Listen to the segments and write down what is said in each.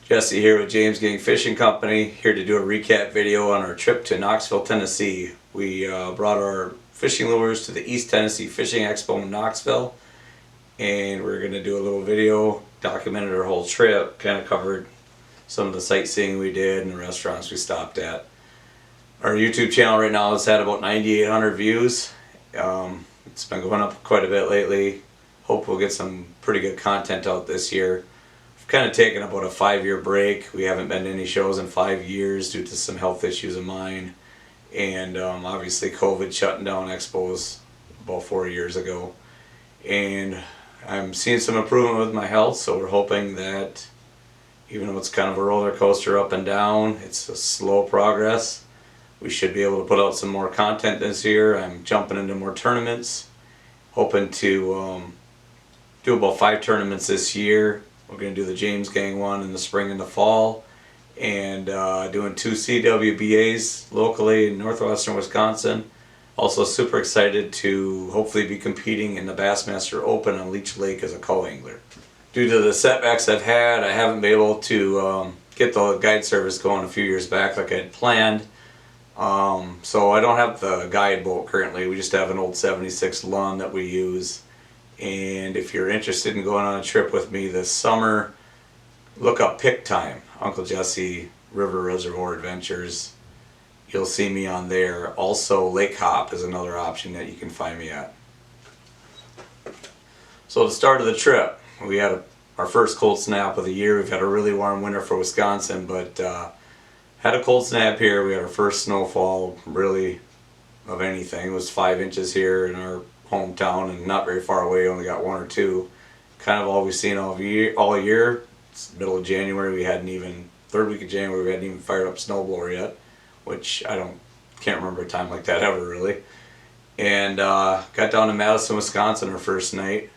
Jesse here with James Gang Fishing Company, here to do a recap video on our trip to Knoxville, Tennessee. We brought our fishing lures to the East Tennessee Fishing Expo in Knoxville, and we're going to do a little video, documented our whole trip, kind of covered some of the sightseeing we did and the restaurants we stopped at. Our YouTube channel right now has had about 9,800 views. It's been going up quite a bit lately. Hope we'll get some pretty good content out this year. Kind of taken about a 5-year break. We haven't been to any shows in 5 years due to some health issues of mine, and obviously COVID shutting down expos about 4 years ago. And I'm seeing some improvement with my health, so we're hoping that even though it's kind of a roller coaster up and down, it's a slow progress. We should be able to put out some more content this year. I'm jumping into more tournaments, hoping to do about 5 tournaments this year. We're going to do the James Gang one in the spring and the fall, and doing 2 CWBAs locally in northwestern Wisconsin. Also super excited to hopefully be competing in the Bassmaster Open on Leech Lake as a co-angler. Due to the setbacks I've had, I haven't been able to get the guide service going a few years back like I had planned. So I don't have the guide boat currently. We just have an old 76 Lund that we use. And if you're interested in going on a trip with me this summer, look up Pick Time, Uncle Jesse River Reservoir Adventures. You'll see me on there. Also, Lake Hop is another option that you can find me at. So the start of the trip, we had our first cold snap of the year. We've had a really warm winter for Wisconsin, but had a cold snap here. We had our first snowfall, really, of anything. It was 5 inches here in our hometown, and not very far away, only got 1 or 2. Kind of all we've seen all year. It's the middle of January, we hadn't even, third week of January, we hadn't even fired up snowblower yet, which can't remember a time like that ever really. And got down to Madison, Wisconsin our first night,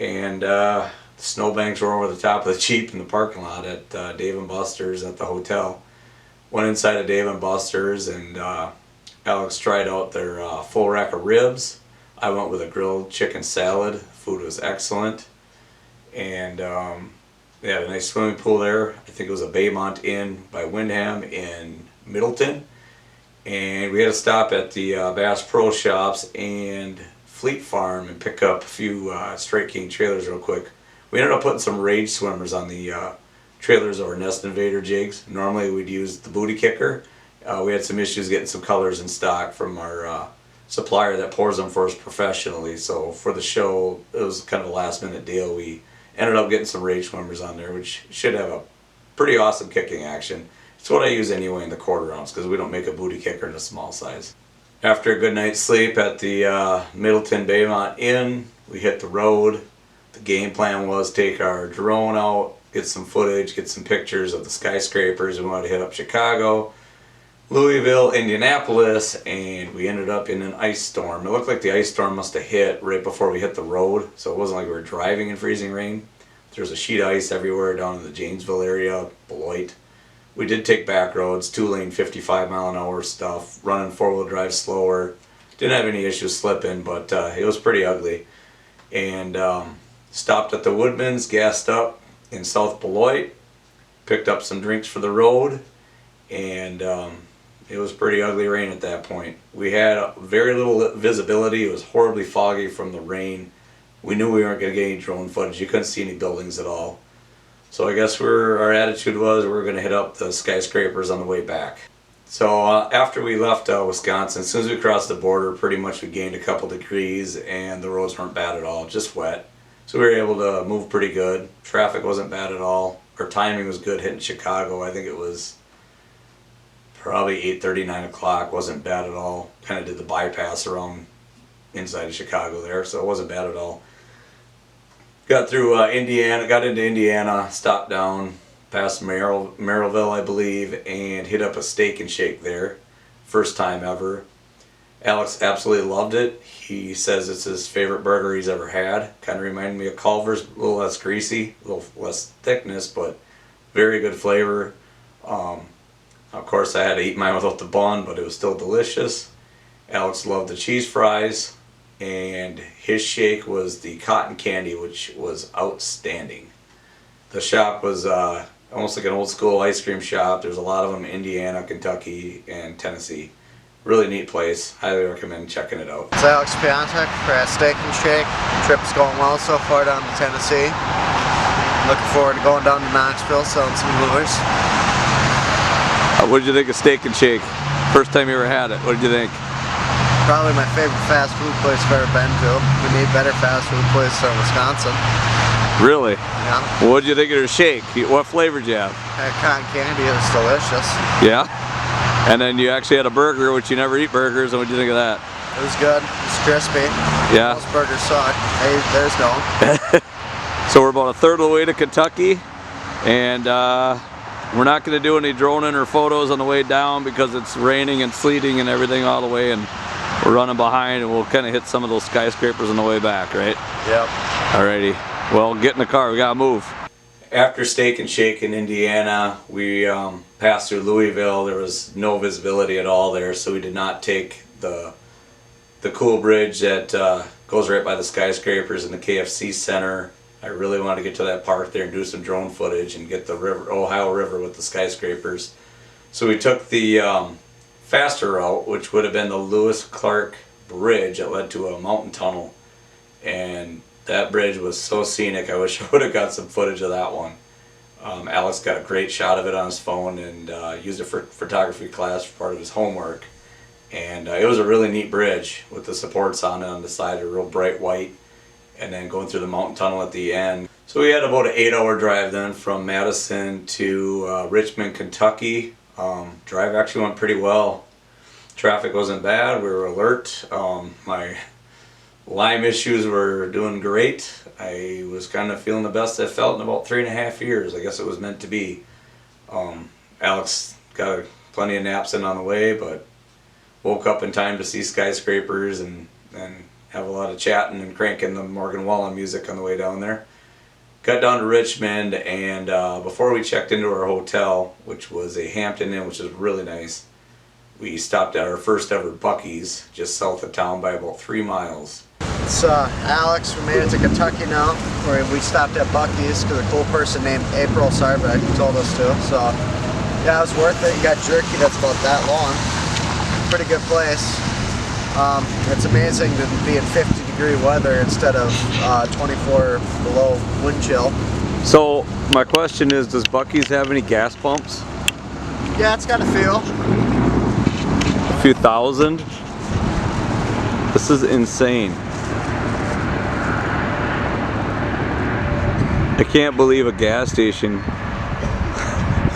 and the snowbanks were over the top of the Jeep in the parking lot at Dave & Buster's at the hotel. Went inside of Dave & Buster's, and Alex tried out their full rack of ribs. I went with a grilled chicken salad. Food was excellent. And they had a nice swimming pool there. I think it was a Baymont Inn by Windham in Middleton. And we had to stop at the Bass Pro Shops and Fleet Farm and pick up a few Straight King trailers real quick. We ended up putting some Rage swimmers on the trailers or Nest Invader jigs. Normally we'd use the booty kicker. We had some issues getting some colors in stock from our supplier that pours them for us professionally, so for the show it was kind of a last minute deal. We ended up getting some Rage swimmers on there, which should have a pretty awesome kicking action. It's what I use anyway in the 1/4 ounce because we don't make a booty kicker in a small size. After a good night's sleep at the Middleton Baymont Inn, we hit the road. The game plan was take our drone out, get some footage, get some pictures of the skyscrapers. We wanted to hit up Chicago, Louisville, Indianapolis, and we ended up in an ice storm. It looked like the ice storm must have hit right before we hit the road, so it wasn't like we were driving in freezing rain. There was a sheet of ice everywhere down in the Janesville area, Beloit. We did take back roads, 2-lane 55-mile-an-hour stuff, running 4-wheel drive slower. Didn't have any issues slipping, but it was pretty ugly. And stopped at the Woodman's, gassed up in South Beloit, picked up some drinks for the road, and it was pretty ugly rain at that point. We had very little visibility. It was horribly foggy from the rain. We knew we weren't going to get any drone footage. You couldn't see any buildings at all. So I guess our attitude was we were going to hit up the skyscrapers on the way back. So after we left Wisconsin, as soon as we crossed the border, pretty much we gained a couple degrees, and the roads weren't bad at all, just wet. So we were able to move pretty good. Traffic wasn't bad at all. Our timing was good hitting Chicago. I think it was probably 8:30, 9 o'clock, wasn't bad at all. Kind of did the bypass around inside of Chicago there, so it wasn't bad at all. Got through Indiana, got into Indiana, stopped down past Merrillville, I believe, and hit up a Steak and Shake there. First time ever. Alex absolutely loved it. He says it's his favorite burger he's ever had. Kind of reminded me of Culver's, a little less greasy, a little less thickness, but very good flavor. Of course, I had to eat mine without the bun, but it was still delicious. Alex loved the cheese fries, and his shake was the cotton candy, which was outstanding. The shop was almost like an old school ice cream shop. There's a lot of them in Indiana, Kentucky, and Tennessee. Really neat place. Highly recommend checking it out. It's Alex Piantek for Steak and Shake. Trip's going well so far down to Tennessee. Looking forward to going down to Knoxville, selling some lures. What did you think of Steak and Shake? First time you ever had it, what did you think? Probably my favorite fast food place I've ever been to. We need better fast food places in Wisconsin. Really? Yeah. What did you think of their shake? What flavor did you have? That cotton candy is delicious. Yeah? And then you actually had a burger, which you never eat burgers, and what did you think of that? It was good. It's crispy. Yeah. Most burgers suck. Hey, there's no. So we're about a third of the way to Kentucky, and we're not going to do any droning or photos on the way down because it's raining and sleeting and everything all the way, and we're running behind, and we'll kind of hit some of those skyscrapers on the way back, right? Yep. Alrighty. Well, get in the car. We got to move. After Steak and Shake in Indiana, we passed through Louisville. There was no visibility at all there, so we did not take the cool bridge that goes right by the skyscrapers in the KFC Center. I really wanted to get to that park there and do some drone footage and get the Ohio River with the skyscrapers. So we took the faster route, which would have been the Lewis Clark Bridge that led to a mountain tunnel, and that bridge was so scenic. I wish I would have got some footage of that one. Alex got a great shot of it on his phone and used it for photography class for part of his homework. And it was a really neat bridge with the supports on it on the side, a real bright white, and then going through the mountain tunnel at the end. So we had about an 8-hour drive then from Madison to Richmond, Kentucky. Drive actually went pretty well. Traffic wasn't bad. We were alert. My Lyme issues were doing great. I was kind of feeling the best I felt in about 3.5 years. I guess it was meant to be. Alex got plenty of naps in on the way, but woke up in time to see skyscrapers and have a lot of chatting and cranking the Morgan Wallen music on the way down there. Got down to Richmond, and before we checked into our hotel, which was a Hampton Inn, which is really nice, we stopped at our first ever Buc-ee's just south of town by about 3 miles. It's Alex. We made it to Kentucky now, where we stopped at Buc-ee's because a cool person named April Sarbeck told us to. So yeah, it was worth it. You got jerky that's about that long. Pretty good place. It's amazing to be in 50-degree weather instead of 24 below wind chill. So my question is, does Buc-ee's have any gas pumps? Yeah, it's got a few. A few thousand? This is insane. I can't believe a gas station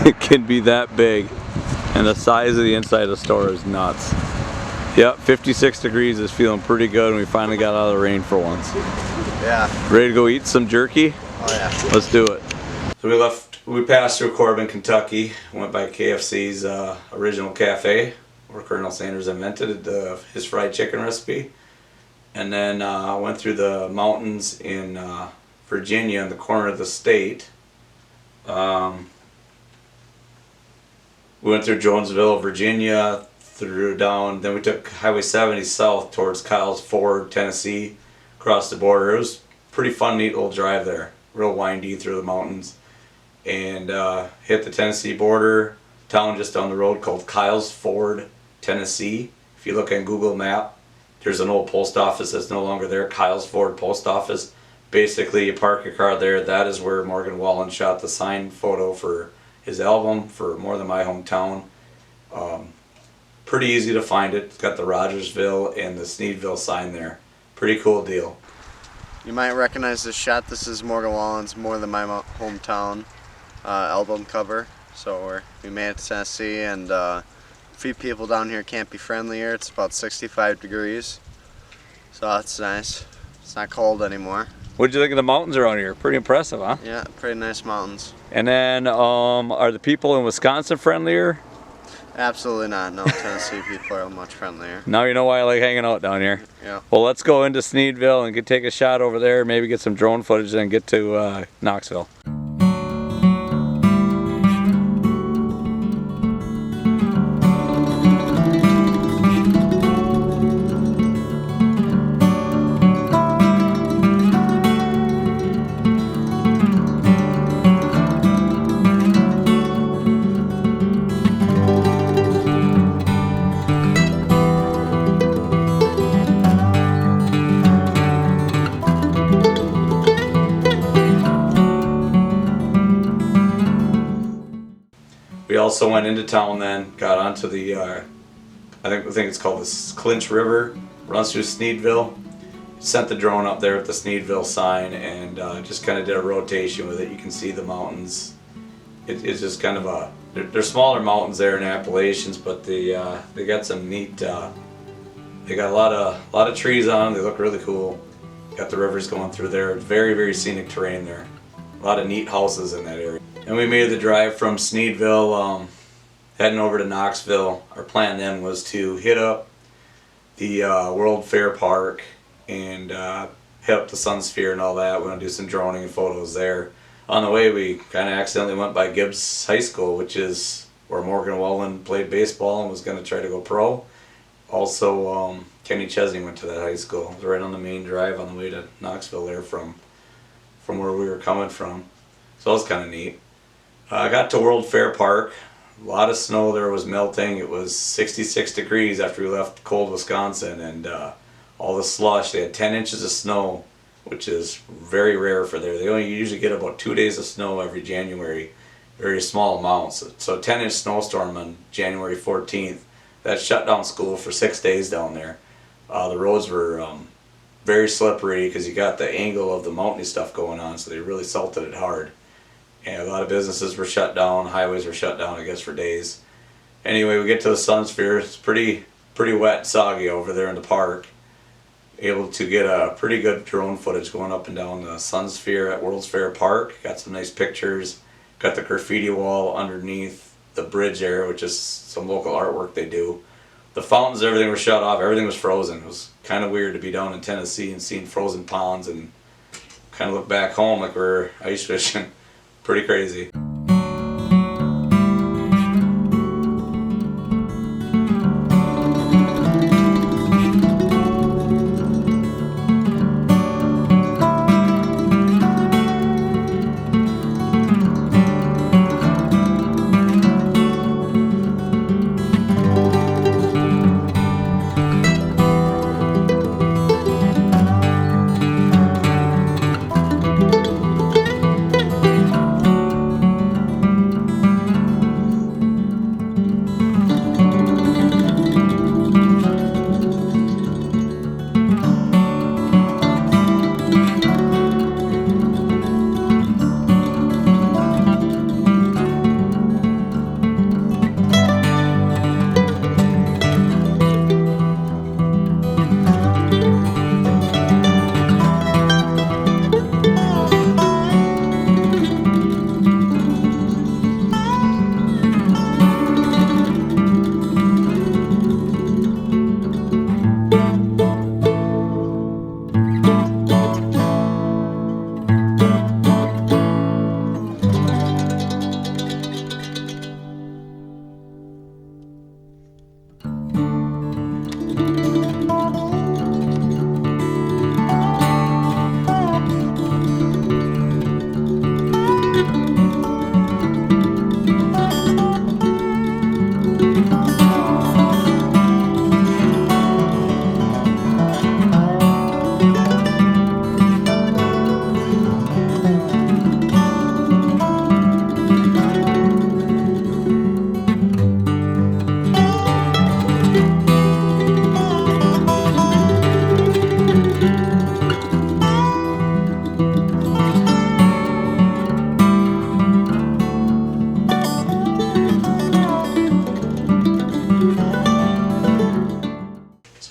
it can be that big, and the size of the inside of the store is nuts. Yep, 56 degrees is feeling pretty good, and we finally got out of the rain for once. Yeah. Ready to go eat some jerky? Oh yeah. Let's do it. So we passed through Corbin, Kentucky, went by KFC's original cafe, where Colonel Sanders invented his fried chicken recipe. And then went through the mountains in Virginia, in the corner of the state. We went through Jonesville, Virginia, then we took Highway 70 south towards Kyle's Ford, Tennessee, across the border. It was pretty fun, neat little drive there. Real windy through the mountains. And hit the Tennessee border, town just down the road called Kyle's Ford, Tennessee. If you look on Google Map, there's an old post office that's no longer there, Kyle's Ford Post Office. Basically, you park your car there. That is where Morgan Wallen shot the signed photo for his album, For More Than My Hometown. Pretty easy to find it. It's got the Rogersville and the Sneedville sign there. Pretty cool deal. You might recognize this shot. This is Morgan Wallen's More Than My Hometown album cover. So we made it to Tennessee, and a few people down here can't be friendlier. It's about 65 degrees. So that's nice. It's not cold anymore. What did you think of the mountains around here? Pretty impressive, huh? Yeah, pretty nice mountains. And then, are the people in Wisconsin friendlier? Absolutely not. No, Tennessee people are much friendlier. Now you know why I like hanging out down here. Yeah. Well, let's go into Sneedville and take a shot over there, maybe get some drone footage, and get to Knoxville. We also went into town then, got onto the, I think it's called the Clinch River, runs through Sneedville. Sent the drone up there with the Sneedville sign and just kind of did a rotation with it. You can see the mountains. It's just kind of a, they're smaller mountains there in Appalachians, but they got some neat, they got a lot of trees on them. They look really cool. Got the rivers going through there. Very, very scenic terrain there. A lot of neat houses in that area. And we made the drive from Sneedville, heading over to Knoxville. Our plan then was to hit up the World Fair Park and hit up the Sun Sphere and all that. We're going to do some droning and photos there. On the way, we kind of accidentally went by Gibbs High School, which is where Morgan Wallen played baseball and was going to try to go pro. Also, Kenny Chesney went to that high school. It was right on the main drive on the way to Knoxville there from where we were coming from. So that was kind of neat. I got to World Fair Park. A lot of snow there was melting. It was 66 degrees after we left cold Wisconsin, and all the slush. They had 10 inches of snow, which is very rare for there. They only usually get about 2 days of snow every January, very small amounts. So 10-inch snowstorm on January 14th, that shut down school for 6 days down there. The roads were very slippery because you got the angle of the mountainy stuff going on, so they really salted it hard. And a lot of businesses were shut down, highways were shut down, I guess, for days. Anyway, we get to the Sun Sphere. It's pretty wet and soggy over there in the park. Able to get a pretty good drone footage going up and down the Sun Sphere at World's Fair Park. Got some nice pictures. Got the graffiti wall underneath the bridge there, which is some local artwork they do. The fountains, everything was shut off. Everything was frozen. It was kind of weird to be down in Tennessee and seeing frozen ponds and kind of look back home like we're ice fishing. Pretty crazy.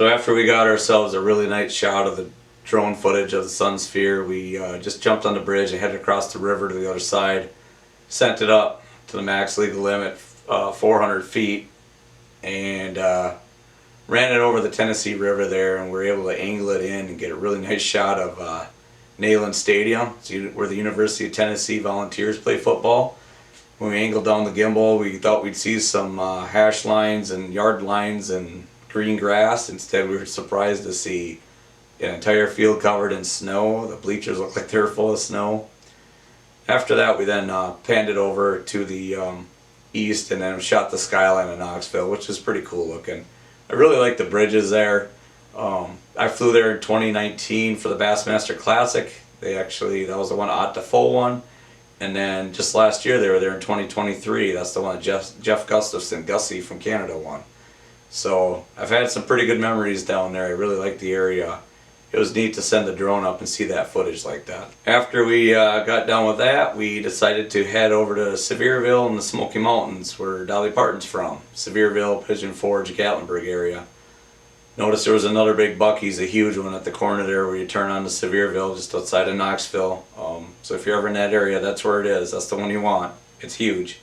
So after we got ourselves a really nice shot of the drone footage of the Sun Sphere, we just jumped on the bridge and headed across the river to the other side, sent it up to the max legal limit, 400 feet, and ran it over the Tennessee River there, and we were able to angle it in and get a really nice shot of Neyland Stadium, where the University of Tennessee Volunteers play football. When we angled down the gimbal, we thought we'd see some hash lines and yard lines and green grass. Instead, we were surprised to see an entire field covered in snow. The bleachers looked like they were full of snow. After that, we then panned it over to the east and then shot the skyline of Knoxville, which is pretty cool looking. I really like the bridges there. I flew there in 2019 for the Bassmaster Classic. That was the one, the full one. And then just last year they were there in 2023. That's the one that Jeff Gustafson, Gussie from Canada, won. So I've had some pretty good memories down there. I really like the area. It was neat to send the drone up and see that footage like that. After we got done with that, we decided to head over to Sevierville in the Smoky Mountains, where Dolly Parton's from. Sevierville, Pigeon Forge, Gatlinburg area. Noticed there was another big Buc-ee's, a huge one at the corner there where you turn onto Sevierville, just outside of Knoxville. So if you're ever in that area, that's where it is. That's the one you want. It's huge.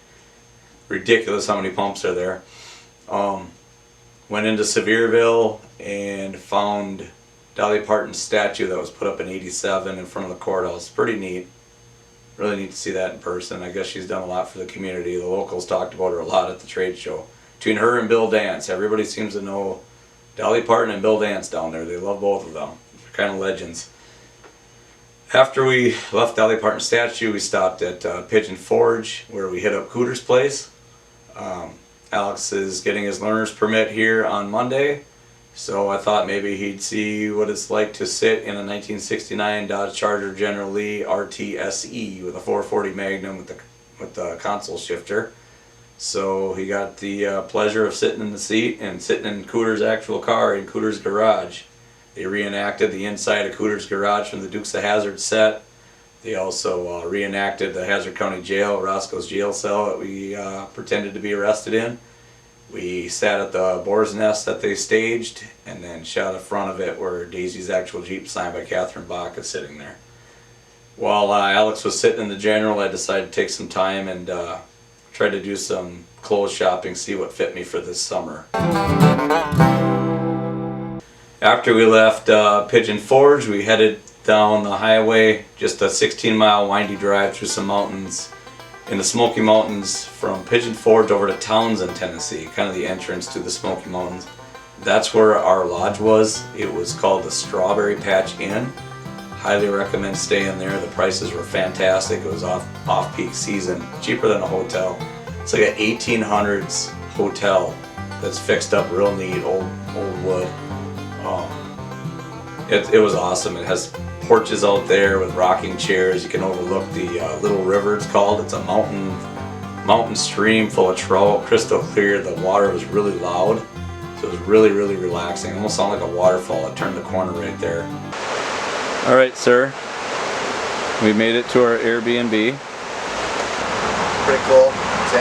Ridiculous how many pumps are there. Went into Sevierville and found Dolly Parton's statue that was put up in '87 in front of the courthouse. Pretty neat. Really neat to see that in person. I guess she's done a lot for the community. The locals talked about her a lot at the trade show. Between her and Bill Dance, everybody seems to know Dolly Parton and Bill Dance down there. They love both of them. They're kind of legends. After we left Dolly Parton's statue, we stopped at Pigeon Forge, where we hit up Cooter's place. Alex is getting his learner's permit here on Monday. So I thought maybe he'd see what it's like to sit in a 1969 Dodge Charger General Lee RTSE with a 440 Magnum with the console shifter. So he got the pleasure of sitting in the seat and sitting in Cooter's actual car in Cooter's garage. They reenacted the inside of Cooter's garage from the Dukes of Hazzard set. They also reenacted the Hazzard County Jail, Roscoe's jail cell that we pretended to be arrested in. We sat at the boar's nest that they staged and then shot a front of it where Daisy's actual Jeep signed by Catherine Bach is sitting there. While Alex was sitting in the General, I decided to take some time and try to do some clothes shopping, see what fit me for this summer. After we left Pigeon Forge, we headed down the highway, just a 16-mile windy drive through some mountains in the Smoky Mountains from Pigeon Forge over to Townsend, Tennessee, kind of the entrance to the Smoky Mountains. That's where our lodge was. It was called the Strawberry Patch Inn. Highly recommend staying there. The prices were fantastic. It was off-peak season, cheaper than a hotel. It's like an 1800s hotel that's fixed up real neat, old wood. It was awesome. It has porches out there with rocking chairs. You can overlook the Little River, it's called. It's a mountain stream full of trout, crystal clear. The water was really loud, so it was really, really relaxing. It almost sounded like a waterfall. It turned the corner right there. All right, sir. We made it to our Airbnb. Pretty cool. It's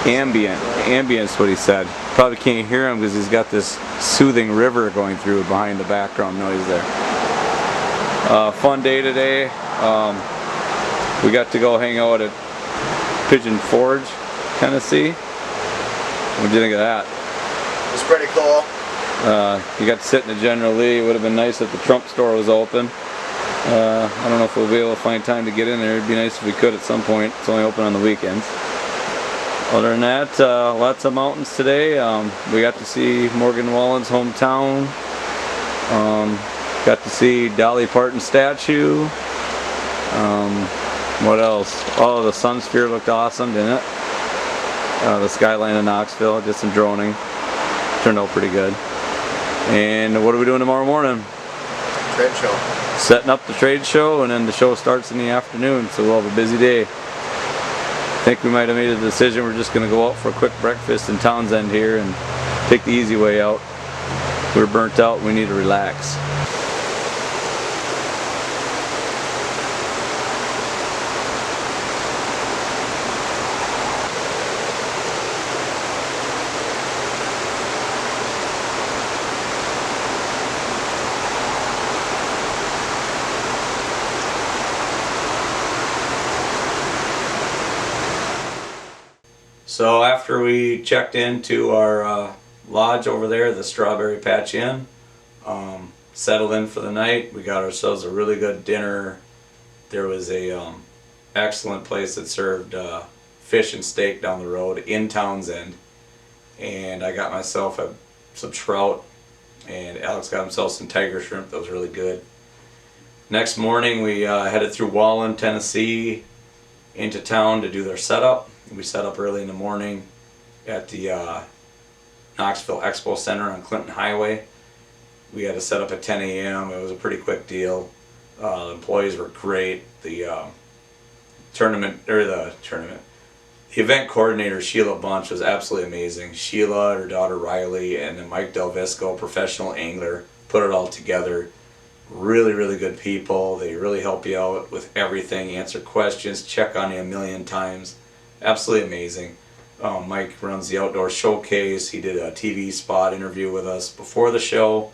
ambient. Ambience, what he said. Probably can't hear him because he's got this soothing river going through behind the background noise there. Fun day today. We got to go hang out at Pigeon Forge, Tennessee. What do you think of that? It's pretty cool. You got to sit in the General Lee. It would have been nice if the Trump store was open. I don't know if we'll be able to find time to get in there. It'd be nice if we could at some point. It's only open on the weekends. Other than that, lots of mountains today. We got to see Morgan Wallen's hometown. Got to see Dolly Parton statue. What else? Oh, the sun sphere looked awesome, didn't it? The skyline of Knoxville. Did some droning. Turned out pretty good. And what are we doing tomorrow morning? Trade show. Setting up the trade show, and then the show starts in the afternoon, so we'll have a busy day. I think we might have made a decision. We're just going to go out for a quick breakfast in Townsend here and take the easy way out. We're burnt out. We need to relax. So after we checked into our lodge over there, the Strawberry Patch Inn, settled in for the night, we got ourselves a really good dinner. There was a excellent place that served fish and steak down the road in Townsend, and I got myself some trout, and Alex got himself some tiger shrimp. That was really good. Next morning we headed through Wallen, Tennessee into town to do their setup. We set up early in the morning at the Knoxville Expo Center on Clinton Highway. We had to set up at 10 a.m. It was a pretty quick deal. The employees were great. The the event coordinator Sheila Bunch was absolutely amazing. Sheila, her daughter Riley, and then Mike Del Visco, professional angler, put it all together. Really, really good people. They really help you out with everything, answer questions, check on you a million times. Absolutely amazing. Mike runs the outdoor showcase. He did a TV spot interview with us before the show.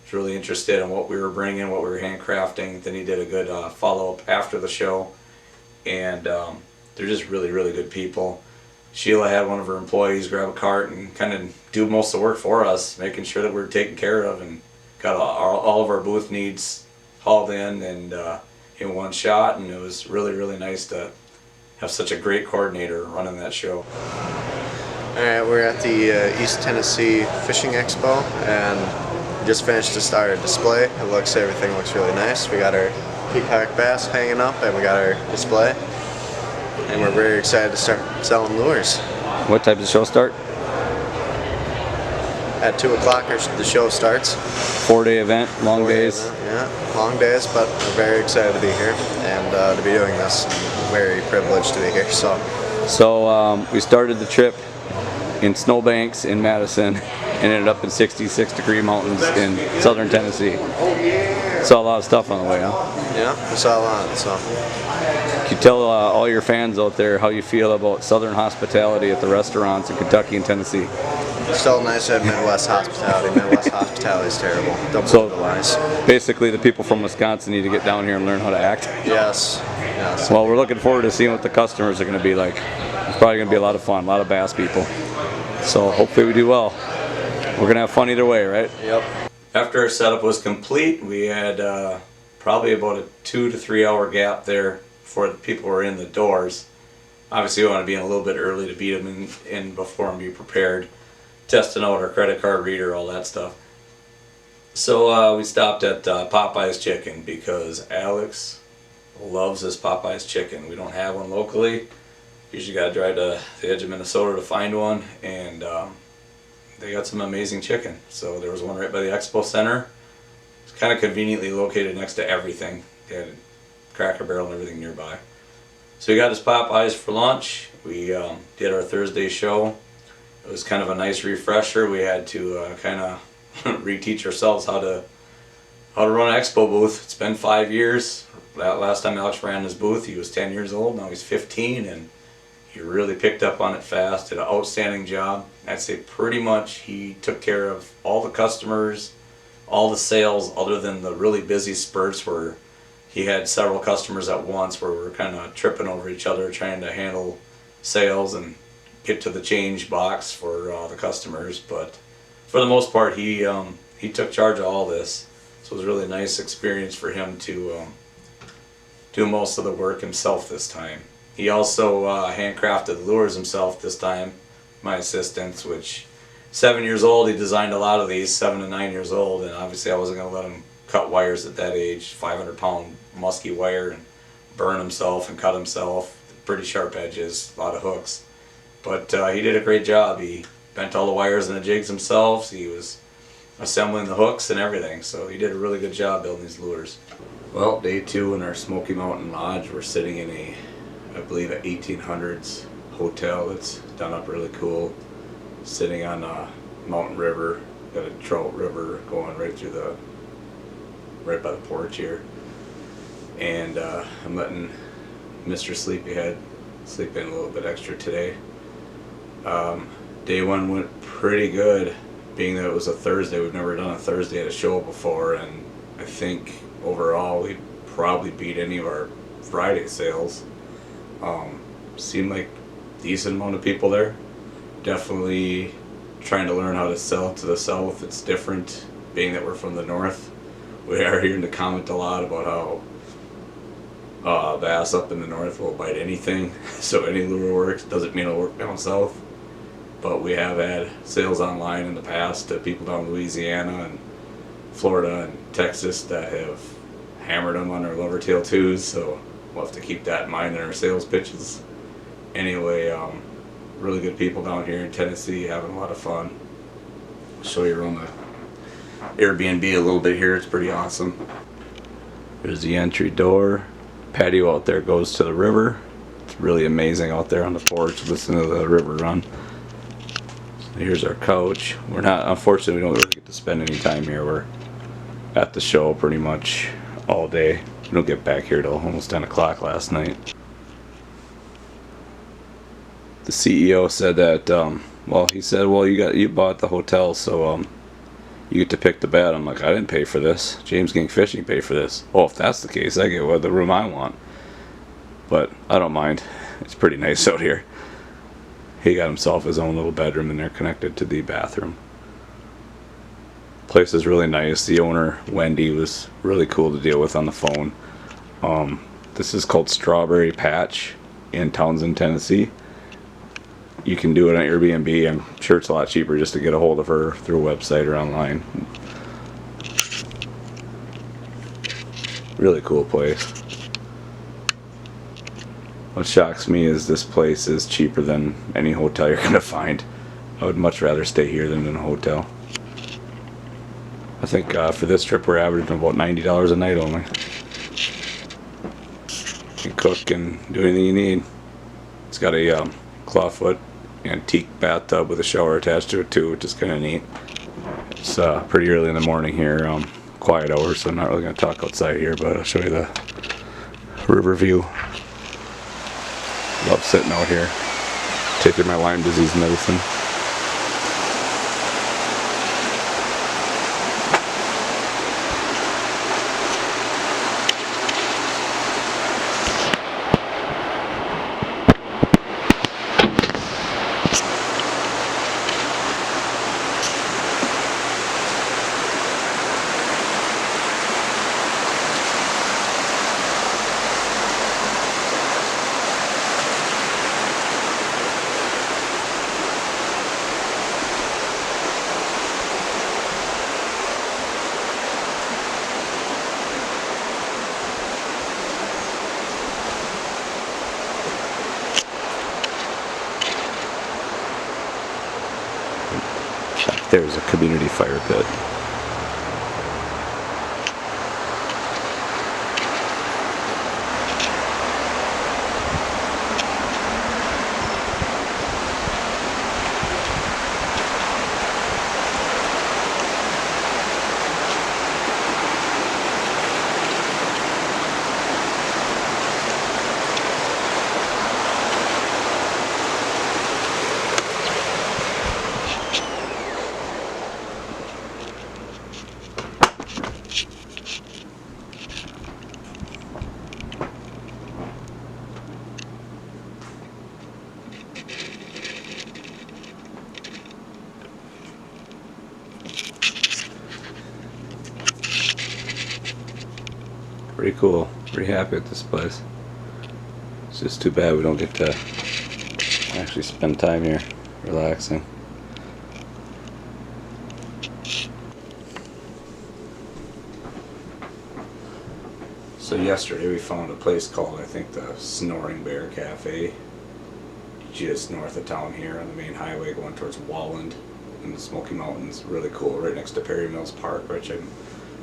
Was really interested in what we were bringing, what we were handcrafting. Then he did a good follow-up after the show. And they're just really, really good people. Sheila had one of her employees grab a cart and kind of do most of the work for us, making sure that we were taken care of and got all of our booth needs hauled in and in one shot. And it was really, really nice to have such a great coordinator running that show. Alright, we're at the East Tennessee Fishing Expo and just finished to start our display. Everything looks really nice. We got our peacock bass hanging up and we got our display. And we're very excited to start selling lures. What time does the show start? At 2 o'clock the show starts. 4-day event, long days. Yeah, long days, but we're very excited to be here and to be doing this. Very privileged to be here. So we started the trip in snowbanks in Madison and ended up in 66-degree mountains in southern Tennessee. Saw a lot of stuff on the way, huh? Yeah, we saw a lot. So Can you tell all your fans out there how you feel about southern hospitality at the restaurants in Kentucky and Tennessee? Still nice to have Midwest hospitality. Midwest hospitality is terrible. Don't believe the lies. Basically, the people from Wisconsin need to get down here and learn how to act. Yes. Yes. Well, we're looking forward to seeing what the customers are going to be like. It's probably going to be a lot of fun, a lot of bass people. So hopefully we do well. We're going to have fun either way, right? Yep. After our setup was complete, we had probably about a 2 to 3 hour gap there before the people were in the doors. Obviously, we want to be in a little bit early to beat them in before and be prepared. Testing out our credit card reader, all that stuff. So we stopped at Popeye's Chicken because Alex loves this Popeye's Chicken. We don't have one locally. Usually got to drive to the edge of Minnesota to find one, and they got some amazing chicken. So there was one right by the Expo Center. It's kind of conveniently located next to everything. They had Cracker Barrel and everything nearby. So we got his Popeyes for lunch. We did our Thursday show. It was kind of a nice refresher. We had to kind of reteach ourselves how to run an expo booth. It's been 5 years. That last time Alex ran his booth, he was 10 years old. Now he's 15, and he really picked up on it fast. Did an outstanding job. I'd say pretty much he took care of all the customers, all the sales, other than the really busy spurts where he had several customers at once, where we were kind of tripping over each other trying to handle sales and get to the change box for the customers. But for the most part, he took charge of all this. So it was a really nice experience for him to do most of the work himself this time. He also handcrafted lures himself this time, my assistants, which 7 years old, he designed a lot of these, 7 to 9 years old, and obviously I wasn't going to let him cut wires at that age, 500-pound musky wire, and burn himself and cut himself, pretty sharp edges, a lot of hooks. But he did a great job. He bent all the wires and the jigs himself. He was assembling the hooks and everything. So he did a really good job building these lures. Well, day 2 in our Smoky Mountain Lodge. We're sitting in I believe, a 1800s hotel that's done up really cool. Sitting on a mountain river. Got a trout river going right by the porch here. And I'm letting Mr. Sleepyhead sleep in a little bit extra today. Day 1 went pretty good, being that it was a Thursday. We've never done a Thursday at a show before, and I think overall we probably beat any of our Friday sales. Seemed like decent amount of people there. Definitely trying to learn how to sell to the south. It's different, being that we're from the north. We are hearing the comment a lot about how bass up in the north will bite anything, so any lure works. Doesn't mean it'll work down south. But we have had sales online in the past to people down in Louisiana and Florida and Texas that have hammered them on their lover tail twos, so we'll have to keep that in mind in our sales pitches. Anyway, really good people down here in Tennessee, having a lot of fun. I'll show you around the Airbnb a little bit here. It's pretty awesome. There's the entry door. Patio out there goes to the river. really amazing out there on the porch listening to the river run. So here's our couch. Unfortunately, we don't really get to spend any time here. We're at the show pretty much all day. We don't get back here till almost 10 o'clock last night. The CEO said that, he said, well, you bought the hotel, so you get to pick the bed. I'm like, I didn't pay for this. James Gang Fishing paid for this. Oh, if that's the case, I get the room I want. But I don't mind. It's pretty nice out here. He got himself his own little bedroom and they're connected to the bathroom. Place is really nice. The owner, Wendy, was really cool to deal with on the phone. This is called Strawberry Patch in Townsend, Tennessee. You can do it on Airbnb. I'm sure it's a lot cheaper just to get a hold of her through a website or online. Really cool place. What shocks me is this place is cheaper than any hotel you're gonna find. I would much rather stay here than in a hotel. I think for this trip we're averaging about $90 a night only. You can cook and do anything you need. It's got a clawfoot antique bathtub with a shower attached to it too, which is kind of neat. It's pretty early in the morning here, quiet hours, so I'm not really going to talk outside here, but I'll show you the river view. Love sitting out here, taking my Lyme disease medicine. There's a community fire pit. Pretty cool. Pretty happy with this place. It's just too bad we don't get to actually spend time here relaxing. So yesterday we found a place called, I think, the Snoring Bear Cafe, just north of town here on the main highway going towards Walland in the Smoky Mountains. Really cool, right next to Perry Mills Park, which I'm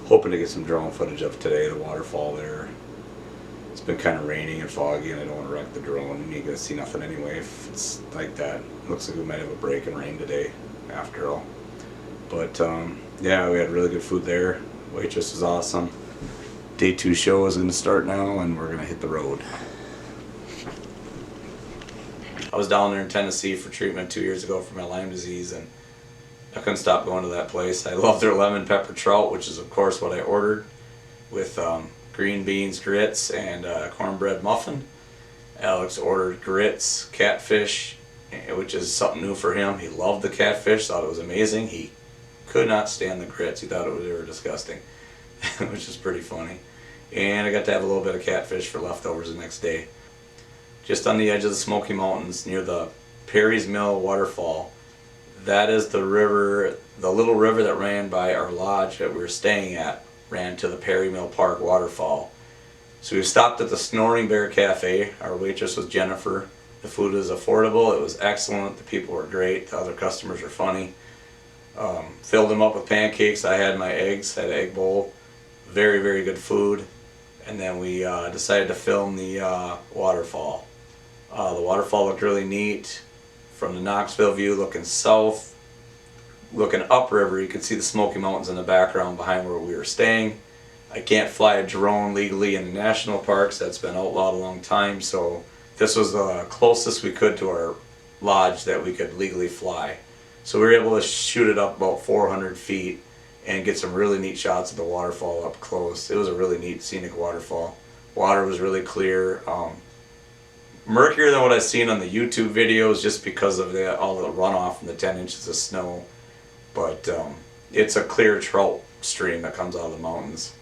hoping to get some drone footage of today, the waterfall there. It's been kind of raining and foggy and I don't want to wreck the drone. You ain't gonna see nothing anyway if it's like that. Looks like we might have a break in rain today after all. But yeah, we had really good food there. Waitress was awesome. Day 2 show is going to start now and we're going to hit the road. I was down there in Tennessee for treatment 2 years ago for my Lyme disease and I couldn't stop going to that place. I love their lemon pepper trout, which is of course what I ordered, with green beans, grits, and cornbread muffin. Alex ordered grits, catfish, which is something new for him. He loved the catfish, thought it was amazing. He could not stand the grits. He thought they were disgusting, which is pretty funny. And I got to have a little bit of catfish for leftovers the next day. Just on the edge of the Smoky Mountains, near the Perry's Mill waterfall. That is the river, the little river that ran by our lodge that we were staying at, ran to the Perry Mill Park waterfall. So we stopped at the Snoring Bear Cafe. Our waitress was Jennifer. The food was affordable, it was excellent, the people were great, the other customers were funny. Filled them up with pancakes, I had my eggs, had an egg bowl. Very, very good food. And then we decided to film the waterfall. The waterfall looked really neat. From the Knoxville view, looking south, looking upriver, you could see the Smoky Mountains in the background behind where we were staying. I can't fly a drone legally in the national parks. That's been outlawed a long time, so this was the closest we could to our lodge that we could legally fly. So we were able to shoot it up about 400 feet and get some really neat shots of the waterfall up close. It was a really neat scenic waterfall. Water was really clear. Murkier than what I've seen on the YouTube videos just because of all the runoff from the 10 inches of snow. But it's a clear trout stream that comes out of the mountains.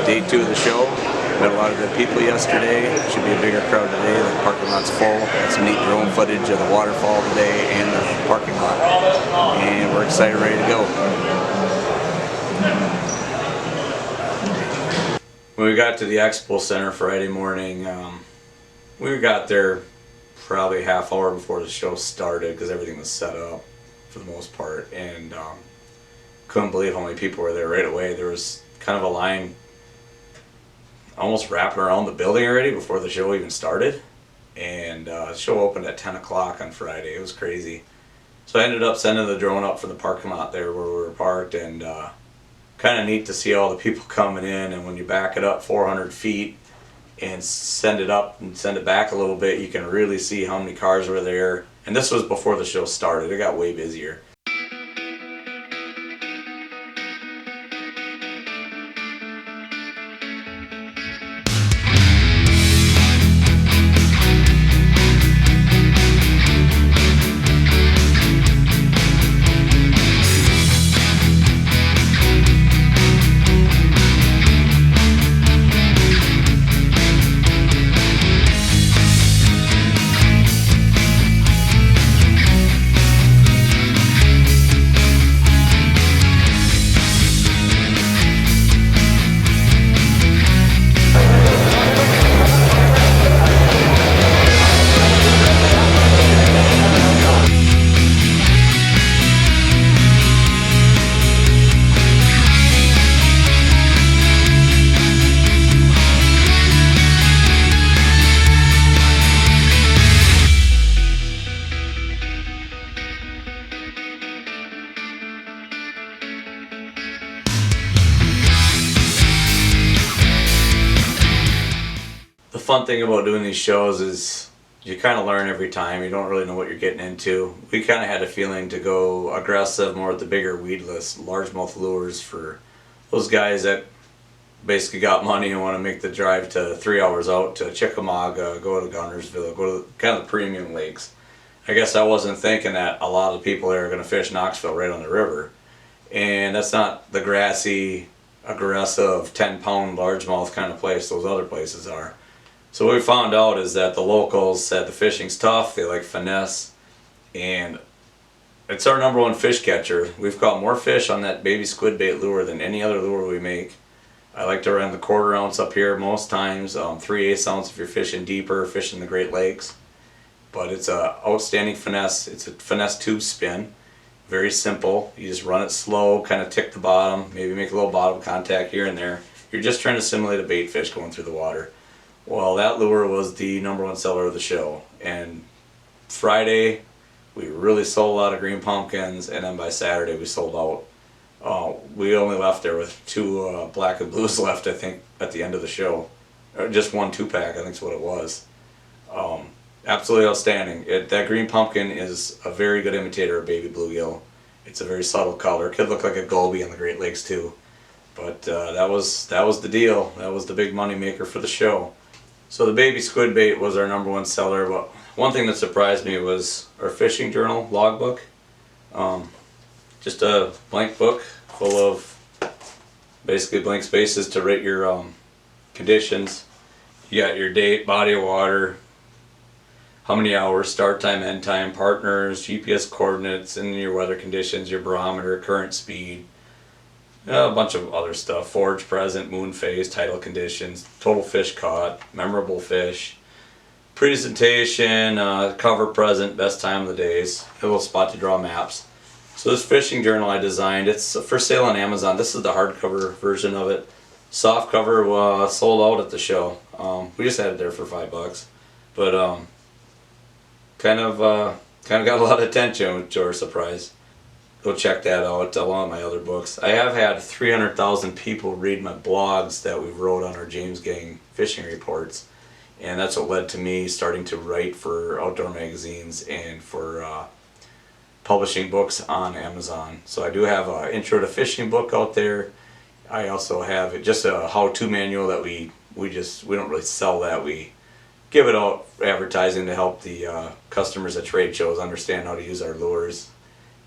Day 2 of the show. We had a lot of good people yesterday. Should be a bigger crowd today. The parking lot's full. Got some neat drone footage of the waterfall today and the parking lot. And we're excited, ready to go. When we got to the Expo Center Friday morning, we got there probably half hour before the show started because everything was set up for the most part, and couldn't believe how many people were there right away. There was kind of a line almost wrapping around the building already before the show even started, and the show opened at 10 o'clock on Friday. It was crazy. So I ended up sending the drone up from the parking lot there where we were parked, and kind of neat to see all the people coming in. And when you back it up 400 feet and send it up and send it back a little bit, you can really see how many cars were there. And this was before the show started. It got way busier. fun thing about doing these shows is you kind of learn every time. You don't really know what you're getting into. We kind of had a feeling to go aggressive more with the bigger weedless largemouth lures for those guys that basically got money and want to make the drive to 3 hours out to Chickamauga, go to Gunnersville, go to kind of the premium lakes. I guess I wasn't thinking that a lot of the people there are going to fish Knoxville right on the river. And that's not the grassy, aggressive 10-pound largemouth kind of place those other places are. So what we found out is that the locals said the fishing's tough, they like finesse, and it's our number one fish catcher. We've caught more fish on that baby squid bait lure than any other lure we make. I like to run the 1/4 ounce up here most times, 3/8 ounce if you're fishing deeper, fishing the Great Lakes. But it's a outstanding finesse. It's a finesse tube spin. Very simple. You just run it slow, kind of tick the bottom, maybe make a little bottom contact here and there. You're just trying to simulate a bait fish going through the water. Well, that lure was the number one seller of the show. And Friday, we really sold a lot of green pumpkins, and then by Saturday we sold out. We only left there with 2 black and blues left, I think, at the end of the show. Or just 1 2-pack, I think is what it was. Absolutely outstanding. That green pumpkin is a very good imitator of baby bluegill. It's a very subtle color. It could look like a goby on the Great Lakes too. But that was the deal. That was the big money maker for the show. So the baby squid bait was our number one seller. But one thing that surprised me was our fishing journal logbook. Just a blank book full of basically blank spaces to rate your conditions. You got your date, body of water, how many hours, start time, end time, partners, GPS coordinates, and your weather conditions, your barometer, current speed, a bunch of other stuff, forage present, moon phase, tidal conditions, total fish caught, memorable fish, presentation, cover present, best time of the days, a little spot to draw maps. So this fishing journal I designed, it's for sale on Amazon. This is the hardcover version of it. Soft cover sold out at the show. We just had it there for $5, but kind of got a lot of attention, to our surprise. Go check that out along with my other books. I have had 300,000 people read my blogs that we wrote on our James Gang fishing reports, and that's what led to me starting to write for outdoor magazines and for publishing books on Amazon. So I do have an intro to fishing book out there. I also have just a how-to manual that we don't really sell that. We give it out advertising to help the customers at trade shows understand how to use our lures.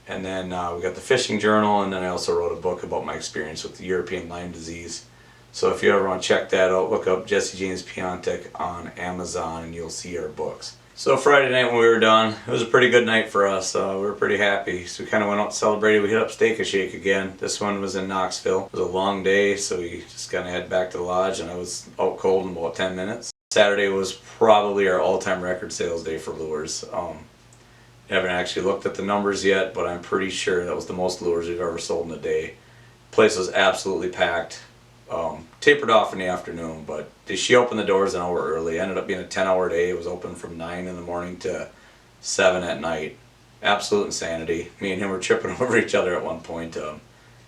And then we got the fishing journal, and then I also wrote a book about my experience with the European Lyme disease. So if you ever want to check that out, look up Jesse James Piontek on Amazon and you'll see our books. So Friday night when we were done, it was a pretty good night for us. We were pretty happy. So we kind of went out and celebrated. We hit up Steak and Shake again. This one was in Knoxville. It was a long day, so we just kind of head back to the lodge, and I was out cold in about 10 minutes. Saturday was probably our all-time record sales day for lures. Haven't actually looked at the numbers yet, but I'm pretty sure that was the most lures we've ever sold in a day. Place was absolutely packed. Tapered off in the afternoon, but she opened the doors an hour early. It ended up being a 10-hour day. It was open from 9 in the morning to 7 at night. Absolute insanity. Me and him were tripping over each other at one point.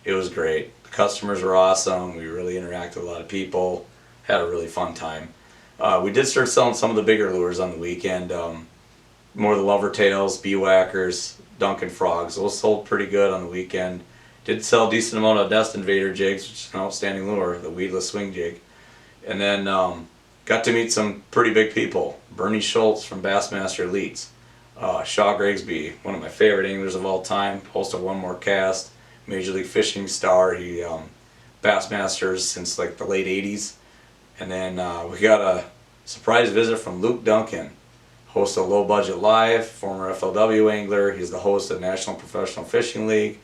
It was great. The customers were awesome. We really interacted with a lot of people. Had a really fun time. We did start selling some of the bigger lures on the weekend. More of the lover tails, bee whackers, Duncan frogs. Those sold pretty good on the weekend. Did sell a decent amount of Dust Invader jigs, which is an outstanding lure, the weedless swing jig. And then got to meet some pretty big people. Bernie Schultz from Bassmaster Elites. Shaw Grigsby, one of my favorite anglers of all time, host of One More Cast, Major League Fishing star. He Bassmasters since like the late 80s. And then we got a surprise visit from Luke Duncan, host of Low Budget Live, former FLW angler. He's the host of National Professional Fishing League,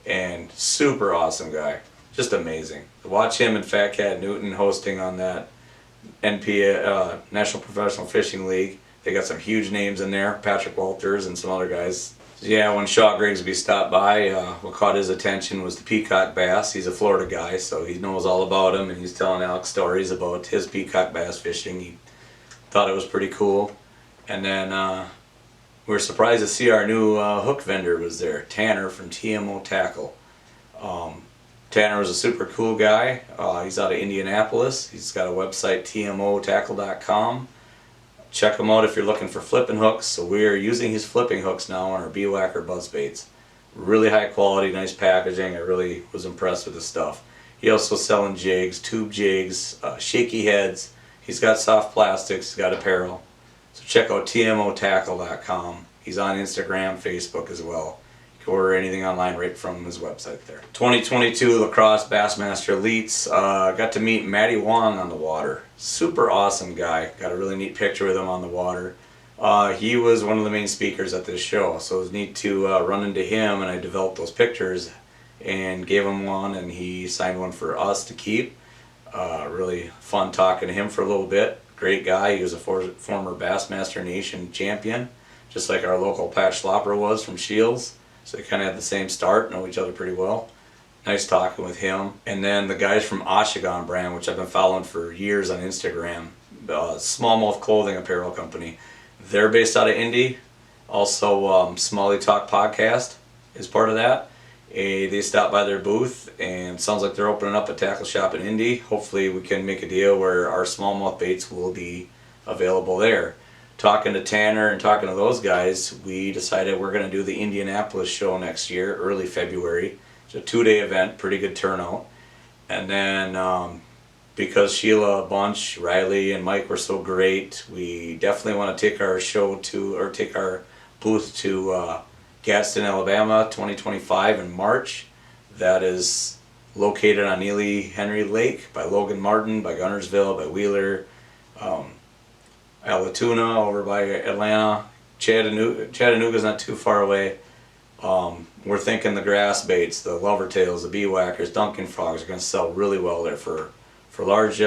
and super awesome guy. Just amazing. To watch him and Fat Cat Newton hosting on that NP National Professional Fishing League. They got some huge names in there, Patrick Walters and some other guys. So yeah, when Shaw Grigsby stopped by, what caught his attention was the peacock bass. He's a Florida guy, so he knows all about them, and he's telling Alex stories about his peacock bass fishing. He thought it was pretty cool. And then we were surprised to see our new hook vendor was there, Tanner from TMO Tackle. Tanner was a super cool guy. He's out of Indianapolis. He's got a website, tmotackle.com. Check him out if you're looking for flipping hooks. So we are using his flipping hooks now on our bee whacker buzz baits. Really high quality, nice packaging. I really was impressed with his stuff. He also selling jigs, tube jigs, shaky heads. He's got soft plastics, he's got apparel. So check out tmotackle.com. He's on Instagram, Facebook as well. You can order anything online right from his website there. 2022 Lacrosse Bassmaster Elites. Got to meet Matty Wong on the water. Super awesome guy. Got a really neat picture with him on the water. He was one of the main speakers at this show, so it was neat to run into him, and I developed those pictures and gave him one, and he signed one for us to keep. Really fun talking to him for a little bit. Great guy. He was a former Bassmaster Nation champion, just like our local Pat Schlopper was from Shields. So they kind of had the same start, know each other pretty well. Nice talking with him. And then the guys from Oshegon brand, which I've been following for years on Instagram, smallmouth clothing apparel company. They're based out of Indy. Also, Smalley Talk podcast is part of that. They stopped by their booth, and sounds like they're opening up a tackle shop in Indy. Hopefully we can make a deal where our smallmouth baits will be available there. Talking to Tanner and talking to those guys, we decided we're going to do the Indianapolis show next year, early February. It's a 2-day event, pretty good turnout. And then because Sheila Bunch, Riley, and Mike were so great, we definitely want to take our show to, or take our booth to Gadsden, Alabama, 2025 in March. That is located on Neely Henry Lake by Logan Martin, by Gunnersville, by Wheeler, Alatoona over by Atlanta. Chattanooga's not too far away. We're thinking the grass baits, the lover tails, the bee whackers, Dunkin' frogs are going to sell really well there for large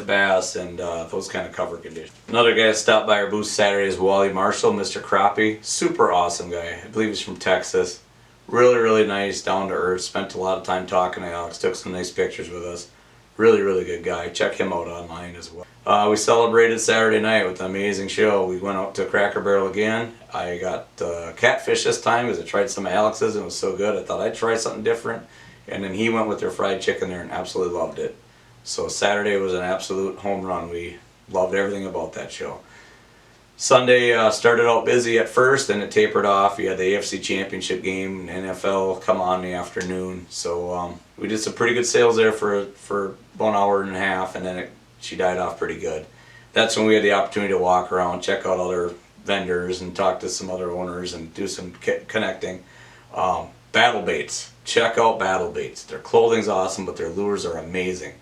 bass and those kind of cover conditions. Another guy that stopped by our booth Saturday is Wally Marshall, Mr. Crappie. Super awesome guy. I believe he's from Texas. Really, really nice, down to earth. Spent a lot of time talking to Alex. Took some nice pictures with us. Really, really good guy. Check him out online as well. We celebrated Saturday night with an amazing show. We went out to Cracker Barrel again. I got catfish this time because I tried some of Alex's and it was so good. I thought I'd try something different. And then he went with their fried chicken there and absolutely loved it. So Saturday was an absolute home run. We loved everything about that show. Sunday started out busy at first, and it tapered off. You had the AFC Championship game, and NFL come on in the afternoon. So we did some pretty good sales there for about an hour and a half, and then she died off pretty good. That's when we had the opportunity to walk around, check out other vendors, and talk to some other owners and do some connecting. Battle baits. Check out Battle Baits. Their clothing's awesome, but their lures are amazing.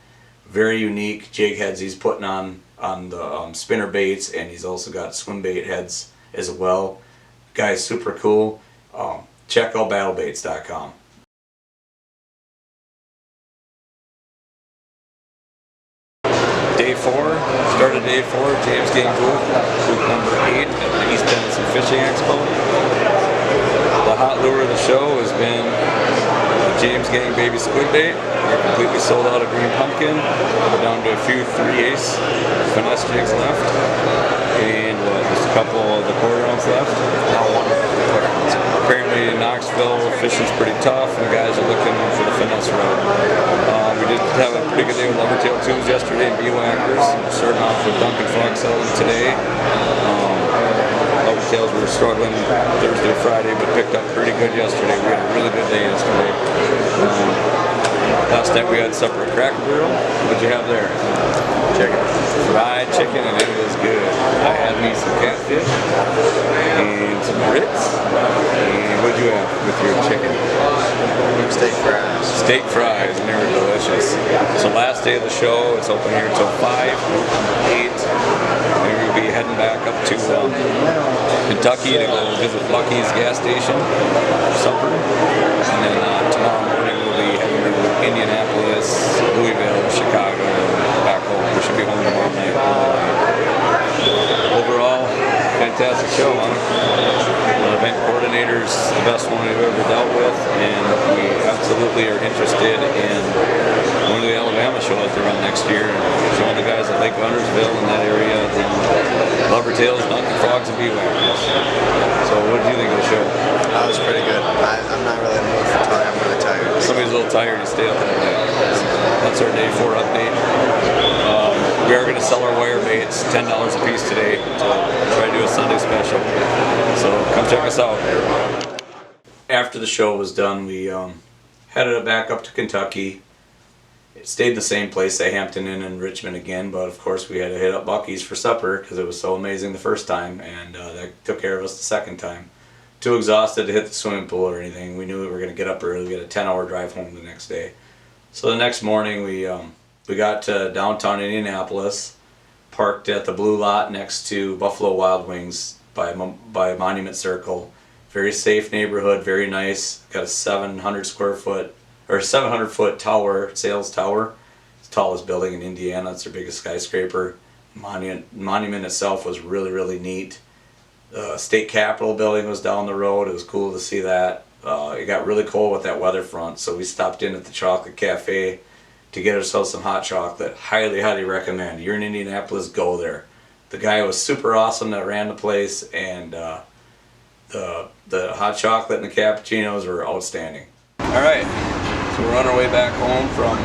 Very unique jig heads he's putting on the spinner baits, and he's also got swim bait heads as well. Guy's super cool. Check out battlebaits.com. Day 4, started day 4, James Gang booth number 8 at the East Tennessee Fishing Expo. The hot lure of the show has been the James Gang Baby Squid Bait. We're completely sold out of green pumpkin. We're down to a few 3/8 finesse jigs left, and just a couple of the quarter ounce left. Apparently in Knoxville, fishing's pretty tough, and guys are looking for the finesse route. We did have a pretty good day with Lovertail 2s yesterday and bee whackers. Starting off with Dunkin' frog selling today. Lovertails were struggling Thursday, Friday, but picked up pretty good yesterday. We had a really good day yesterday. Last night we had supper at Cracker Barrel. What'd you have there? Chicken. Fried chicken, and it was good. I had me some catfish and some grits. And what'd you have with your chicken? Steak fries. Steak fries, and they were delicious. So last day of the show, it's open here until 5, 8. And we'll be heading back up to Kentucky to go visit Lucky's gas station for supper. And then tomorrow morning we'll be heading to Indianapolis, Louisville, Chicago, and back home. We should be home tomorrow night. Overall, fantastic show, huh? The event coordinator's the best one we've ever dealt with, and we absolutely are interested in going to the Alabama show that they run next year, and showing the guys at Lake Gunnersville in that area, the Lovertails, Dunkin' frogs, and bee whackers. So what did you think of the show? That was pretty good. I'm not really in the mood for talking. I'm really tired. Somebody's a little tired, you stay up all night. That's our day 4 update. We are going to sell our wire baits, $10 a piece today, to try to do a Sunday special. So come check us out. After the show was done, we headed back up to Kentucky. It stayed in the same place, the Hampton Inn in Richmond again, but of course we had to hit up Buc-ee's for supper because it was so amazing the first time, and that took care of us the second time. Too exhausted to hit the swimming pool or anything. We knew we were going to get up early. We had a 10-hour drive home the next day. So the next morning we got to downtown Indianapolis, parked at the blue lot next to Buffalo Wild Wings by Monument Circle. Very safe neighborhood, very nice. Got a 700-foot tower, sales tower. It's the tallest building in Indiana. It's their biggest skyscraper. Monument itself was really, really neat. The state capitol building was down the road. It was cool to see that. It got really cold with that weather front, so we stopped in at the Chocolate Cafe to get ourselves some hot chocolate. Highly, highly recommend. You're in Indianapolis, go there. The guy was super awesome that ran the place, and the hot chocolate and the cappuccinos were outstanding. Alright, so we're on our way back home from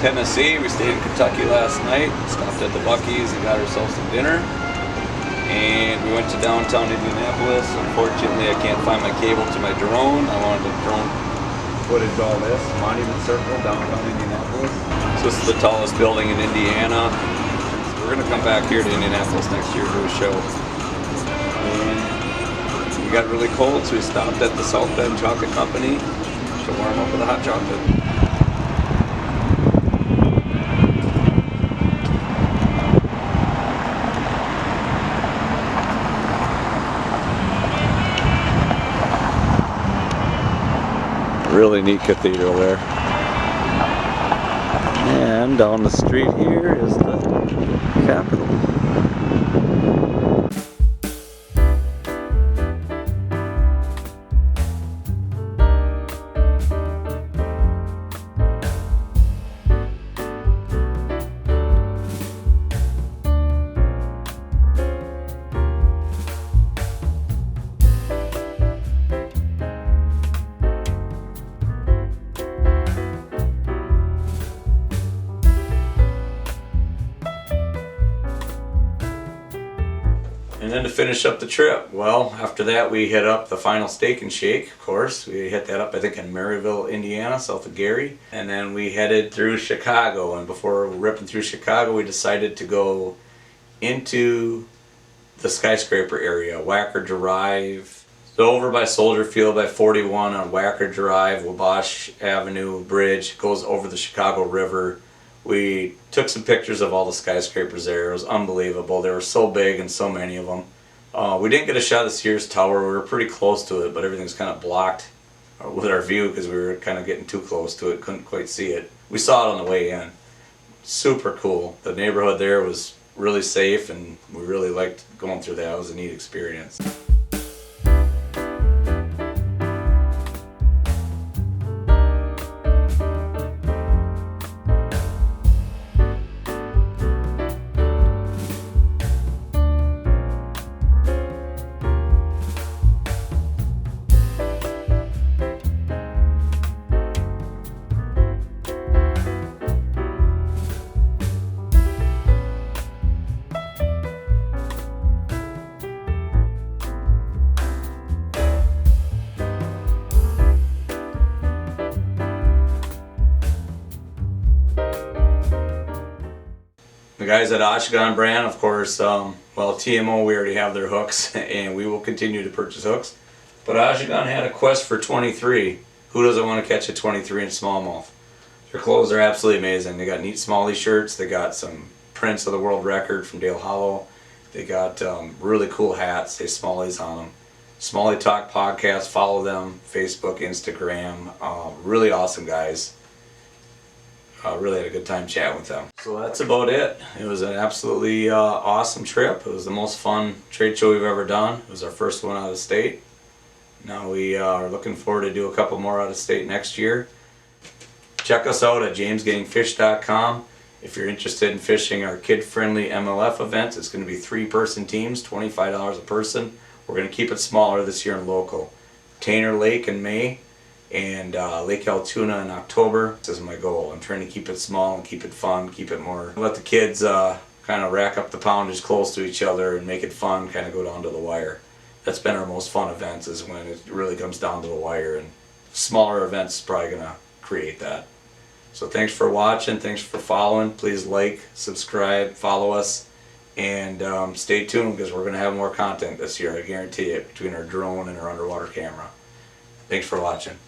Tennessee. We stayed in Kentucky last night, stopped at the Buc-ee's and got ourselves some dinner. And we went to downtown Indianapolis. Unfortunately, I can't find my cable to my drone. I wanted to drone footage of all this. Monument Circle, downtown Indianapolis. So this is the tallest building in Indiana. So we're gonna come back here to Indianapolis next year to do a show. And we got really cold, so we stopped at the South Bend Chocolate Company to warm up with a hot chocolate. Really neat cathedral there. And down the street here is the Capitol. And then to finish up the trip, well, after that we hit up the final Steak and Shake, of course. We hit that up, I think, in Maryville, Indiana, south of Gary. And then we headed through Chicago. And before ripping through Chicago, we decided to go into the skyscraper area, Wacker Drive. So over by Soldier Field by 41 on Wacker Drive, Wabash Avenue Bridge, goes over the Chicago River. We took some pictures of all the skyscrapers there. It was unbelievable. They were so big and so many of them. We didn't get a shot of Sears Tower. We were pretty close to it, but everything's kind of blocked with our view because we were kind of getting too close to it. Couldn't quite see it. We saw it on the way in. Super cool. The neighborhood there was really safe, and we really liked going through that. It was a neat experience. The guys at Oshigon brand, of course, well, TMO, we already have their hooks, and we will continue to purchase hooks. But Oshigon had a quest for 23. Who doesn't want to catch a 23 in smallmouth? Their clothes are absolutely amazing. They got neat Smalley shirts. They got some prints of the world record from Dale Hollow. They got really cool hats. They Smalleys on them. Smalley Talk Podcast, follow them, Facebook, Instagram. Really awesome guys. Really had a good time chatting with them. So that's about it. It was an absolutely awesome trip. It was the most fun trade show we've ever done. It was our first one out of state. Now we are looking forward to do a couple more out of state next year. Check us out at jamesgettingfish.com. If you're interested in fishing our kid-friendly MLF events, it's going to be 3-person teams, $25 a person. We're going to keep it smaller this year and local. Tanner Lake in May and Lake Altoona in October. This is my goal. I'm trying to keep it small and keep it fun, keep it more, let the kids kind of rack up the poundage close to each other and make it fun, kind of go down to the wire. That's been our most fun events, is when it really comes down to the wire, and smaller events is probably going to create that. So thanks for watching, thanks for following. Please like, subscribe, follow us, and stay tuned, because we're going to have more content this year, I guarantee it, between our drone and our underwater camera. Thanks for watching.